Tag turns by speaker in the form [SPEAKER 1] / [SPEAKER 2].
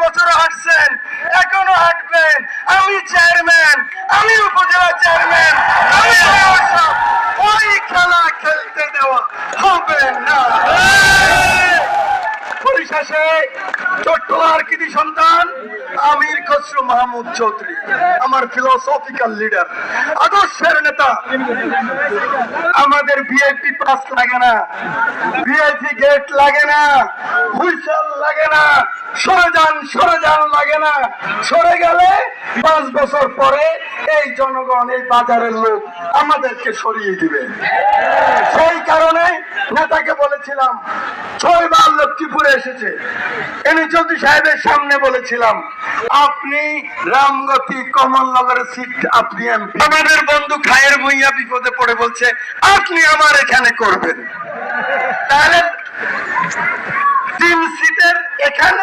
[SPEAKER 1] বছর হাঁটছেন, এখনো হাঁটবেন। আমি চেয়ারম্যান, আমি উপজেলা চেয়ারম্যান, আমি মেয়র। ওই খেলা খেলতে দেওয়া হবে না। পরিশেষে চট্টলার কৃতি সন্তান আমির খসরু মাহমুদ চৌধুরী, আমার ফিলোসফিক্যাল লিডার, আদর্শের নেতা। আমাদের ভিআইপি পাস লাগে না, ভিআইপি গেট লাগে না, হুইসেল লাগে না, সরে যান লাগে না। সরে গেলে 5 বছর পরে এই জনগণ, এই বাজারের লোক আমাদেরকে সরিয়ে দিবে। সেই কারণে নেতাকে বলেছিলাম, 6 বার লক্ষ্মীপুরে এসেছে, এনে চৌধুরী সাহেবের সামনে বলেছিলাম, আপনি রামগতি কমলনগরের সিট, আপনি এমপি। আমাদের বন্ধু খায়ের ভুইয়া বিপদে পড়ে বলছে, আপনি আমার এখানে করবেন। তাহলে 3 সিটের এখানে